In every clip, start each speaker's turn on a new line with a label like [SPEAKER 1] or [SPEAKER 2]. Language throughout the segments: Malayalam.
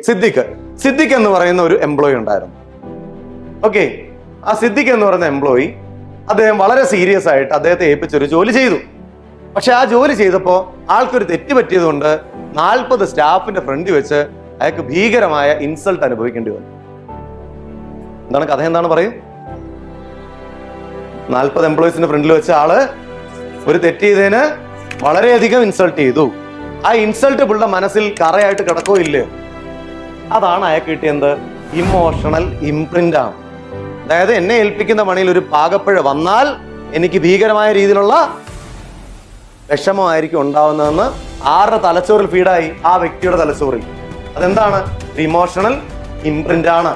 [SPEAKER 1] സിദ്ദിഖ് എന്ന് പറയുന്ന ഒരു എംപ്ലോയി ഉണ്ടായിരുന്നു. ഓക്കെ, ആ സിദ്ദിഖ് എന്ന് പറയുന്ന എംപ്ലോയി അദ്ദേഹം വളരെ സീരിയസ് ആയിട്ട് അദ്ദേഹത്തെ ഏൽപ്പിച്ചൊരു ജോലി ചെയ്തു. പക്ഷെ ആ ജോലി ചെയ്തപ്പോൾ ആൾക്കൊരു തെറ്റ് പറ്റിയതുകൊണ്ട് 40 സ്റ്റാഫിന്റെ ഫ്രണ്ടിൽ വെച്ച് അയാൾക്ക് ഭീകരമായ ഇൻസൾട്ട് അനുഭവിക്കേണ്ടി വന്നു. എന്താണ് കഥ? എന്താണ് പറയും? 40 എംപ്ലോയീസിന്റെ ഫ്രണ്ടിൽ വെച്ച് ആള് ഒരു തെറ്റ് ചെയ്തതിന് വളരെയധികം ഇൻസൾട്ട് ചെയ്തു. ആ ഇൻസൾട്ട് പുള്ളിയുടെ മനസ്സിൽ കറയായിട്ട് കിടക്കോ ഇല്ലേ? അതാണ് അയാൾക്ക് കിട്ടിയത് ഇമോഷണൽ ഇംപ്രിന്റ് ആണ്. അതായത് എന്നെ ഏൽപ്പിക്കുന്ന പണിയിൽ ഒരു പാകപ്പിഴ വന്നാൽ എനിക്ക് ഭീകരമായ രീതിയിലുള്ള വിഷമമായിരിക്കും ഉണ്ടാവുന്നതെന്ന് ആരുടെ തലച്ചോറിൽ ഫീഡായി? ആ വ്യക്തിയുടെ തലച്ചോറിൽ. അതെന്താണ്? ഇമോഷണൽ ഇംപ്രിന്റ് ആണ്.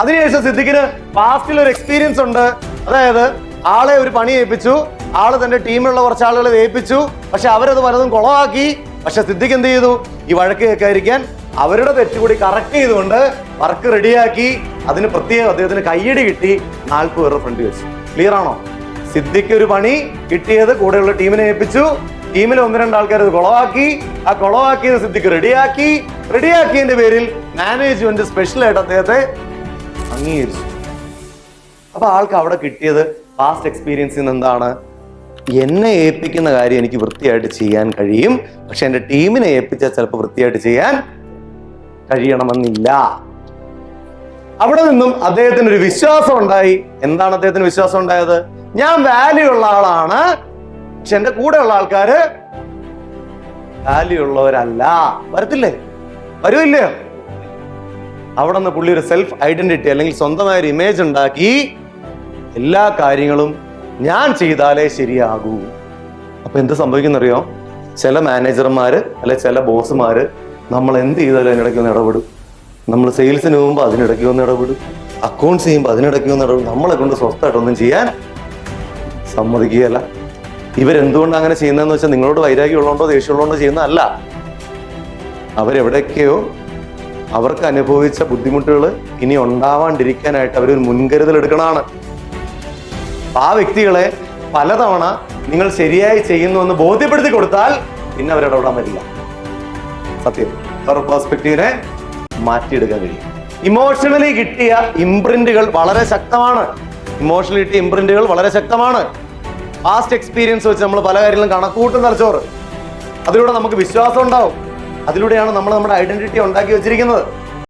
[SPEAKER 1] അതിനുശേഷം സിദ്ദിഖിന് പാസ്റ്റിൽ ഒരു എക്സ്പീരിയൻസ് ഉണ്ട്. അതായത് ആളെ ഒരു പണി ഏൽപ്പിച്ചു, ആള് തന്റെ ടീമിലുള്ള കുറച്ച് ആളുകളെ ഏൽപ്പിച്ചു, പക്ഷെ അവരത് പലതും കുളമാക്കി. പക്ഷെ സിദ്ദിഖ് എന്ത് ചെയ്തു? ഈ വഴക്ക് കേൾക്കാതിരിക്കാൻ അവരുടെ തെറ്റുകൂടി കറക്റ്റ് ചെയ്തുകൊണ്ട് വർക്ക് റെഡിയാക്കി. അതിന് പ്രത്യേകം അദ്ദേഹത്തിന് കയ്യടി കിട്ടി. 40 പേരുടെ ഫ്രണ്ട് വെച്ചു. ക്ലിയർ ആണോ? സിദ്ദിഖ് ഒരു പണി കിട്ടിയത് കൂടെയുള്ള ടീമിനെ ഏൽപ്പിച്ചു. ടീമിൽ 1-2 ആൾക്കാർ അത് കുളവാക്കി. ആ കുളവാക്കിയത് സിദ്ദിഖ് റെഡിയാക്കിയതിന്റെ പേരിൽ മാനേജ്മെന്റ് സ്പെഷ്യലായിട്ട് അദ്ദേഹത്തെ അംഗീകരിച്ചു. അപ്പൊ ആൾക്ക് അവിടെ കിട്ടിയത് പാസ്റ്റ് എക്സ്പീരിയൻസിൽ നിന്ന് എന്താണ്? എന്നെ ഏൽപ്പിക്കുന്ന കാര്യം എനിക്ക് വൃത്തിയായിട്ട് ചെയ്യാൻ കഴിയും, പക്ഷെ എന്റെ ടീമിനെ ഏൽപ്പിച്ചാൽ ചിലപ്പോൾ വൃത്തിയായിട്ട് ചെയ്യാൻ കഴിയണമെന്നില്ല. അവിടെ നിന്നും അദ്ദേഹത്തിന് ഒരു വിശ്വാസം ഉണ്ടായി. എന്താണ് അദ്ദേഹത്തിന് വിശ്വാസം ഉണ്ടായത്? ഞാൻ വാല്യൂ ഉള്ള ആളാണ്, പക്ഷെ എന്റെ കൂടെയുള്ള ആൾക്കാര് വാല്യൂ ഉള്ളവരല്ല. വരത്തില്ലേ? വരുമില്ലേ? അവിടെ നിന്ന് പുള്ളി ഒരു സെൽഫ് ഐഡന്റിറ്റി അല്ലെങ്കിൽ സ്വന്തമായ ഒരു ഇമേജ് ഉണ്ടാക്കി. എല്ലാ കാര്യങ്ങളും ഞാൻ ചെയ്താലേ ശരിയാകൂ. അപ്പൊ എന്ത് സംഭവിക്കുന്നറിയോ? ചില മാനേജർമാര് അല്ലെ ചില ബോസുമാര് നമ്മൾ എന്ത് ചെയ്താലും അതിനിടയ്ക്ക് ഒന്ന് ഇടപെടും. നമ്മൾ സെയിൽസിന് പോകുമ്പോൾ അതിനിടയ്ക്ക് ഒന്ന് ഇടപെടും, അക്കൗണ്ട്സ് ചെയ്യുമ്പോൾ അതിനിടയ്ക്ക് ഒന്ന് ഇടപെടും. നമ്മളെ കൊണ്ട് സ്വസ്ഥമായിട്ടൊന്നും ചെയ്യാൻ സമ്മതിക്കുകയല്ല. ഇവരെന്തുകൊണ്ട് അങ്ങനെ ചെയ്യുന്നതെന്ന് വെച്ചാൽ നിങ്ങളോട് വൈരാഗ്യം ഉള്ളതുകൊണ്ടോ ദേഷ്യമുള്ളതുകൊണ്ടോ ചെയ്യുന്നതല്ല. അവരെവിടെയൊക്കെയോ അവർക്ക് അനുഭവിച്ച ബുദ്ധിമുട്ടുകൾ ഇനി ഉണ്ടാവാണ്ടിരിക്കാനായിട്ട് അവരൊരു മുൻകരുതൽ എടുക്കണതാണ്. ആ വ്യക്തികളെ പലതവണ നിങ്ങൾ ശരിയായി ചെയ്യുന്നുവെന്ന് ബോധ്യപ്പെടുത്തി കൊടുത്താൽ പിന്നെ അവരിടപെടാൻ പറ്റില്ല. സത്യം. അവരുടെ പെർസ്പെക്റ്റീവിനെ മാറ്റിയെടുക്കാൻ കഴിയും. ഇമോഷണലി കിട്ടിയ ഇംപ്രിന്റുകൾ വളരെ ശക്തമാണ്. പാസ്റ്റ് എക്സ്പീരിയൻസ് വെച്ച് നമ്മൾ പല കാര്യങ്ങളും കണക്കൂട്ടും തലച്ചോറ്. അതിലൂടെ നമുക്ക് വിശ്വാസം ഉണ്ടാവും. അതിലൂടെയാണ് നമ്മൾ നമ്മുടെ ഐഡന്റിറ്റി ഉണ്ടാക്കി വെച്ചിരിക്കുന്നത്.